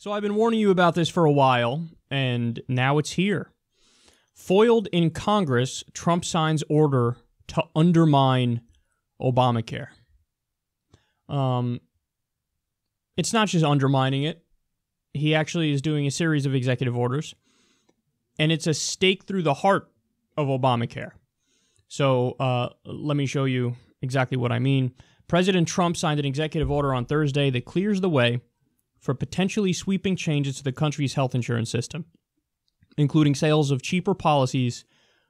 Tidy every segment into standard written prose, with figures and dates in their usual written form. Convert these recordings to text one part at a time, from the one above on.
So I've been warning you about this for a while, and now it's here. Foiled in Congress, Trump signs order to undermine Obamacare. It's not just undermining it. He actually is doing a series of executive orders, and it's a stake through the heart of Obamacare. So let me show you exactly what I mean. President Trump signed an executive order on Thursday that clears the way for potentially sweeping changes to the country's health insurance system, including sales of cheaper policies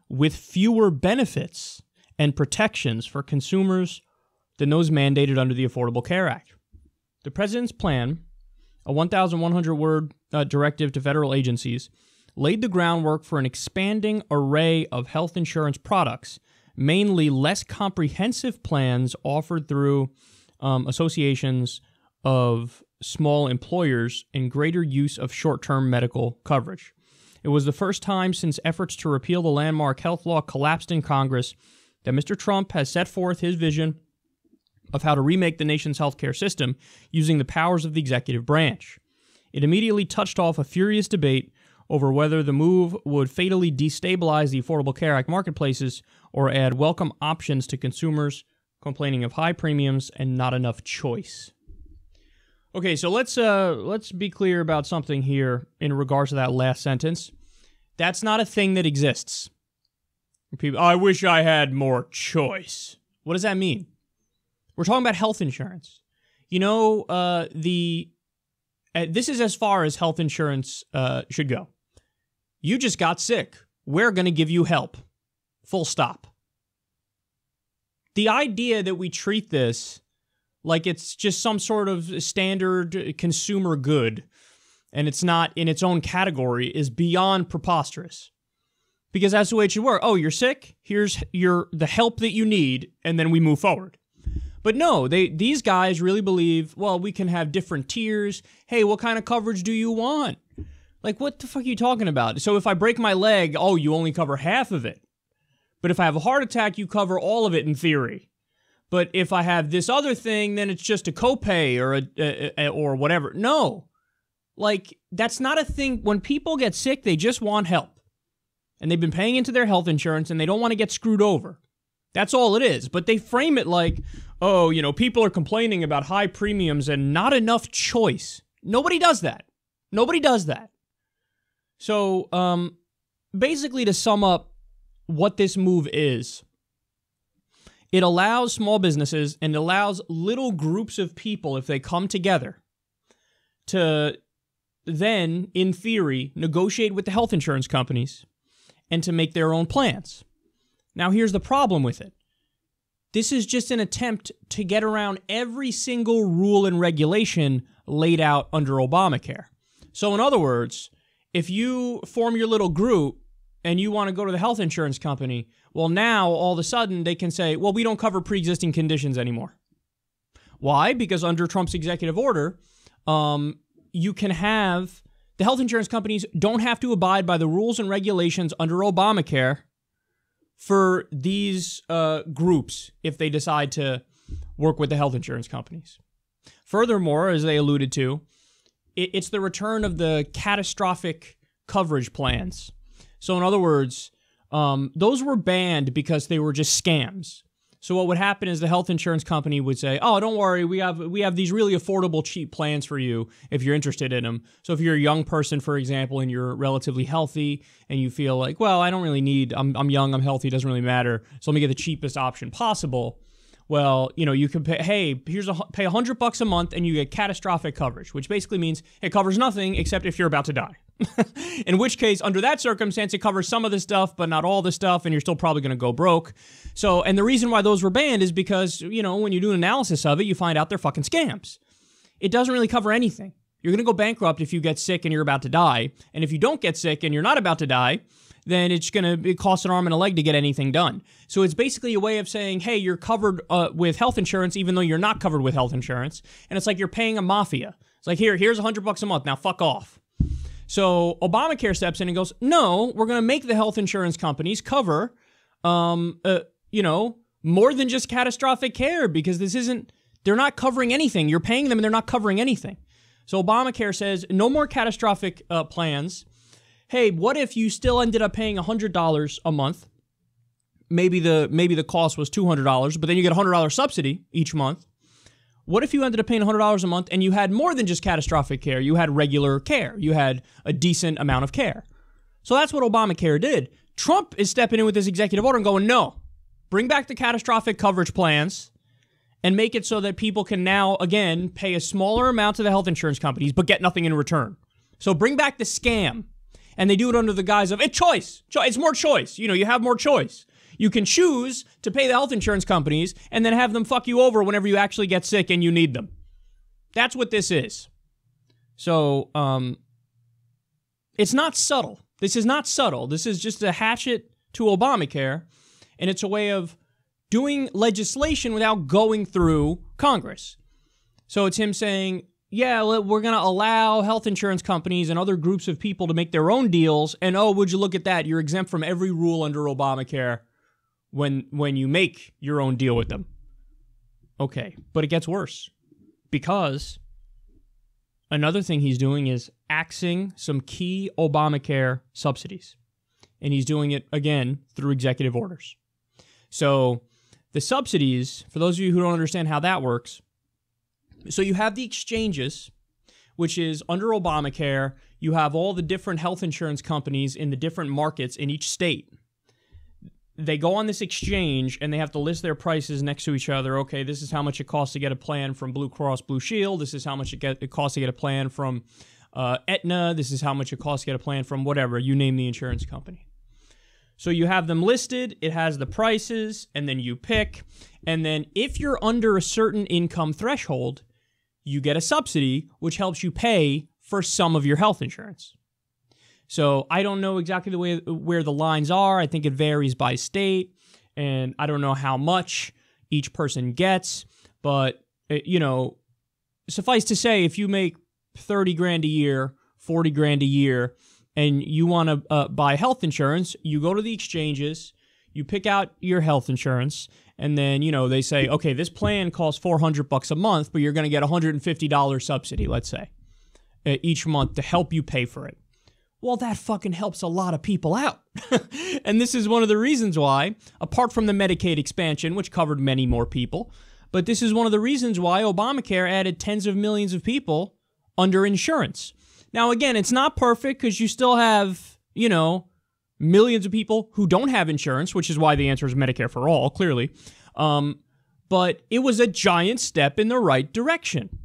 with fewer benefits and protections for consumers than those mandated under the Affordable Care Act. The president's plan, a 1,100-word directive to federal agencies, laid the groundwork for an expanding array of health insurance products, mainly less comprehensive plans offered through associations of small employers and greater use of short-term medical coverage. It was the first time since efforts to repeal the landmark health law collapsed in Congress that Mr. Trump has set forth his vision of how to remake the nation's healthcare system using the powers of the executive branch. It immediately touched off a furious debate over whether the move would fatally destabilize the Affordable Care Act marketplaces or add welcome options to consumers complaining of high premiums and not enough choice. Okay, so let's be clear about something here in regards to that last sentence. That's not a thing that exists. People, I wish I had more choice. What does that mean? We're talking about health insurance. You know, this is as far as health insurance should go. You just got sick. We're going to give you help. Full stop. The idea that we treat this like it's just some sort of standard consumer good and it's not in its own category is beyond preposterous. Because that's the way it should work. Oh, you're sick? Here's the help that you need, and then we move forward. But no, these guys really believe, well, we can have different tiers. Hey, what kind of coverage do you want? Like, what the fuck are you talking about? So if I break my leg, oh, you only cover half of it. But if I have a heart attack, you cover all of it in theory. But if I have this other thing, then it's just a copay or whatever. No. Like, that's not a thing. When people get sick, they just want help. And they've been paying into their health insurance, and they don't want to get screwed over. That's all it is. But they frame it like, oh, you know, people are complaining about high premiums and not enough choice. Nobody does that. Nobody does that. So, basically, to sum up what this move is, it allows small businesses and allows little groups of people, if they come together, to then, in theory, negotiate with the health insurance companies and to make their own plans. Now, here's the problem with it. This is just an attempt to get around every single rule and regulation laid out under Obamacare. So, in other words, if you form your little group and you want to go to the health insurance company, well, now, all of a sudden, they can say, well, we don't cover pre-existing conditions anymore. Why? Because under Trump's executive order, you can have, the health insurance companies don't have to abide by the rules and regulations under Obamacare for these groups if they decide to work with the health insurance companies. Furthermore, as they alluded to, it's the return of the catastrophic coverage plans. So in other words, those were banned because they were just scams. So what would happen is the health insurance company would say, oh, don't worry, we have these really affordable, cheap plans for you if you're interested in them. So if you're a young person, for example, and you're relatively healthy and you feel like, well, I don't really need, I'm young, I'm healthy, it doesn't really matter, so let me get the cheapest option possible. Well, you know, you can pay, hey, pay $100 a month and you get catastrophic coverage, which basically means it covers nothing except if you're about to die. In which case, under that circumstance, it covers some of the stuff, but not all the stuff, and you're still probably going to go broke. So, and the reason why those were banned is because, you know, when you do an analysis of it, you find out they're fucking scams. It doesn't really cover anything. You're going to go bankrupt if you get sick and you're about to die. And if you don't get sick and you're not about to die, then it costs an arm and a leg to get anything done. So it's basically a way of saying, hey, you're covered with health insurance, even though you're not covered with health insurance. And it's like you're paying a mafia. It's like, here's $100 a month. Now fuck off. So Obamacare steps in and goes, no, we're going to make the health insurance companies cover, you know, more than just catastrophic care, because they're not covering anything. You're paying them and they're not covering anything. So Obamacare says no more catastrophic plans. Hey, what if you still ended up paying $100 a month? Maybe the cost was $200, but then you get a $100 subsidy each month. What if you ended up paying $100 a month and you had more than just catastrophic care? You had regular care. You had a decent amount of care. So that's what Obamacare did. Trump is stepping in with this executive order and going, no, bring back the catastrophic coverage plans and make it so that people can now, again, pay a smaller amount to the health insurance companies but get nothing in return. So bring back the scam. And they do it under the guise of it's choice. It's more choice. You have more choice. You can choose to pay the health insurance companies and then have them fuck you over whenever you actually get sick and you need them. That's what this is. So, it's not subtle. This is not subtle. This is just a hatchet to Obamacare, and it's a way of doing legislation without going through Congress. So it's him saying, yeah, we're going to allow health insurance companies and other groups of people to make their own deals, and oh, would you look at that? You're exempt from every rule under Obamacare when you make your own deal with them. Okay, but it gets worse, because another thing he's doing is axing some key Obamacare subsidies. And he's doing it, again, through executive orders. So the subsidies, for those of you who don't understand how that works, so you have the exchanges, which is under Obamacare, you have all the different health insurance companies in the different markets in each state. They go on this exchange and they have to list their prices next to each other. Okay, this is how much it costs to get a plan from Blue Cross Blue Shield. This is how much it costs to get a plan from Aetna. This is how much it costs to get a plan from whatever. You name the insurance company. So you have them listed. It has the prices, and then you pick. And then if you're under a certain income threshold, you get a subsidy, which helps you pay for some of your health insurance. So I don't know exactly where the lines are. I think it varies by state, and I don't know how much each person gets. But, suffice to say, if you make $30,000 a year, $40,000 a year, and you want to buy health insurance, you go to the exchanges, you pick out your health insurance, and then, they say, okay, this plan costs $400 a month, but you're going to get a $150 subsidy, let's say, each month to help you pay for it. Well, that fucking helps a lot of people out. And this is one of the reasons why, apart from the Medicaid expansion, which covered many more people, but this is one of the reasons why Obamacare added tens of millions of people under insurance. Now, again, it's not perfect because you still have, millions of people who don't have insurance, which is why the answer is Medicare for all, clearly. But it was a giant step in the right direction.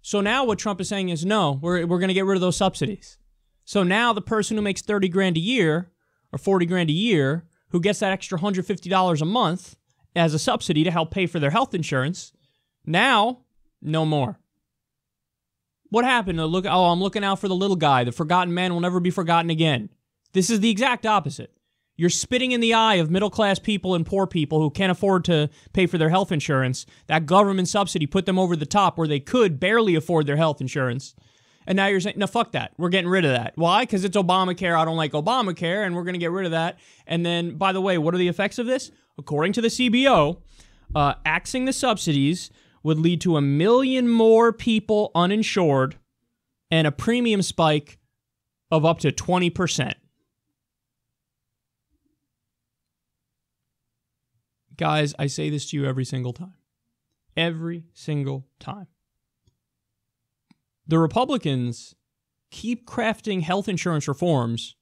So now what Trump is saying is, no, we're going to get rid of those subsidies. So now the person who makes $30,000 a year or $40,000 a year, who gets that extra $150 a month as a subsidy to help pay for their health insurance, now, no more. What happened? I'm looking out for the little guy. The forgotten man will never be forgotten again. This is the exact opposite. You're spitting in the eye of middle-class people and poor people who can't afford to pay for their health insurance. That government subsidy put them over the top where they could barely afford their health insurance. And now you're saying, no, fuck that. We're getting rid of that. Why? Because it's Obamacare. I don't like Obamacare, and we're going to get rid of that. And then, by the way, what are the effects of this? According to the CBO, axing the subsidies would lead to 1 million more people uninsured and a premium spike of up to 20%. Guys, I say this to you every single time. Every single time. The Republicans keep crafting health insurance reforms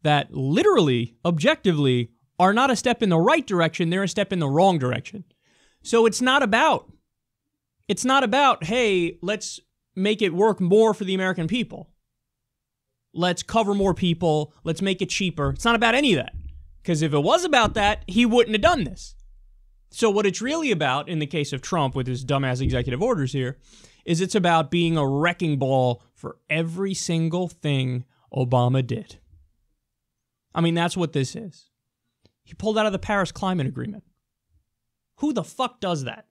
that literally, objectively, are not a step in the right direction. They're a step in the wrong direction. So it's not about, hey, let's make it work more for the American people. Let's cover more people. Let's make it cheaper. It's not about any of that. Because if it was about that, he wouldn't have done this. So what it's really about, in the case of Trump with his dumbass executive orders here, is it's about being a wrecking ball for every single thing Obama did. I mean, that's what this is. He pulled out of the Paris Climate Agreement. Who the fuck does that?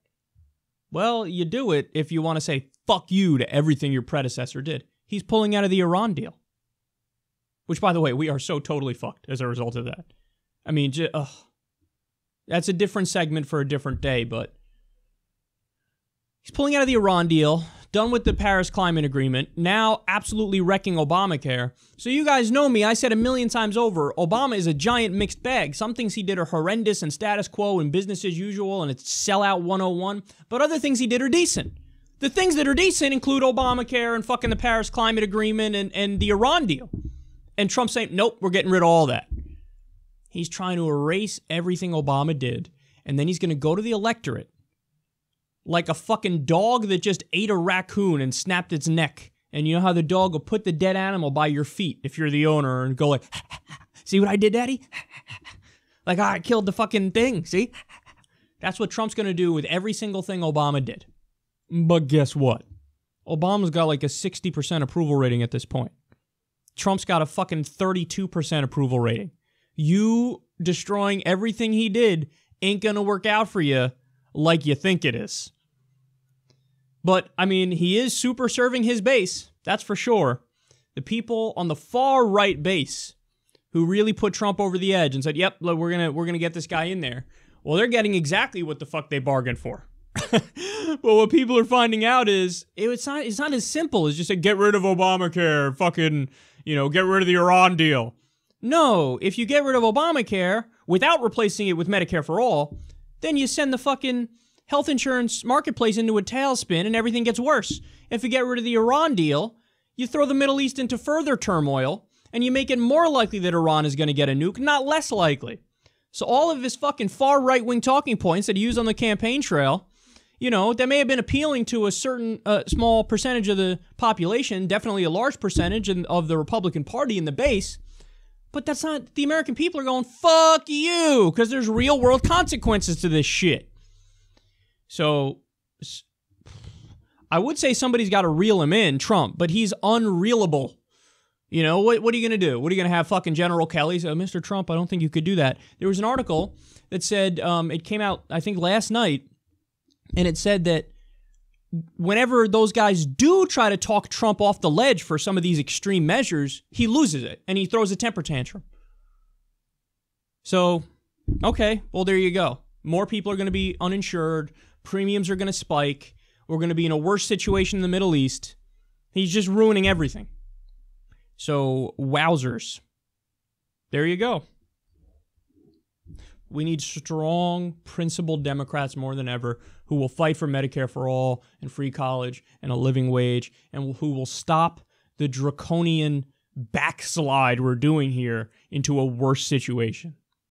Well, you do it if you want to say fuck you to everything your predecessor did. He's pulling out of the Iran deal. Which, by the way, we are so totally fucked as a result of that. I mean, that's a different segment for a different day, but He's pulling out of the Iran deal, done with the Paris Climate Agreement, now absolutely wrecking Obamacare. So you guys know me, I said a million times over, Obama is a giant mixed bag. Some things he did are horrendous and status quo and business as usual and it's sellout 101, but other things he did are decent. The things that are decent include Obamacare and fucking the Paris Climate Agreement and the Iran deal. And Trump saying, nope, we're getting rid of all that. He's trying to erase everything Obama did, and then he's going to go to the electorate like a fucking dog that just ate a raccoon and snapped its neck. And you know how the dog will put the dead animal by your feet if you're the owner and go like, see what I did, Daddy? Like, I killed the fucking thing, see? That's what Trump's going to do with every single thing Obama did. But guess what? Obama's got like a 60% approval rating at this point. Trump's got a fucking 32% approval rating. You destroying everything he did ain't going to work out for you like you think it is. But, I mean, he is super serving his base, that's for sure. The people on the far right base who really put Trump over the edge and said, yep, look, we're gonna get this guy in there. Well, they're getting exactly what the fuck they bargained for. But what people are finding out is it's not as simple as just say, get rid of Obamacare, fucking, get rid of the Iran deal. No, if you get rid of Obamacare without replacing it with Medicare for all, then you send the fucking health insurance marketplace into a tailspin and everything gets worse. If you get rid of the Iran deal, you throw the Middle East into further turmoil and you make it more likely that Iran is going to get a nuke, not less likely. So all of his fucking far right-wing talking points that he used on the campaign trail, that may have been appealing to a certain small percentage of the population, definitely a large percentage of the Republican Party in the base, but that's not, the American people are going, fuck you, because there's real world consequences to this shit. So, I would say somebody's got to reel him in, Trump, but he's unreelable. What are you going to do? What are you going to have fucking General Kelly say, Mr. Trump, I don't think you could do that. There was an article that said, it came out, I think, last night, and it said that whenever those guys do try to talk Trump off the ledge for some of these extreme measures, he loses it, and he throws a temper tantrum. So, okay, well, there you go. More people are going to be uninsured. Premiums are going to spike. We're going to be in a worse situation in the Middle East. He's just ruining everything. So, wowzers. There you go. We need strong, principled Democrats more than ever who will fight for Medicare for all and free college and a living wage and who will stop the draconian backslide we're doing here into a worse situation.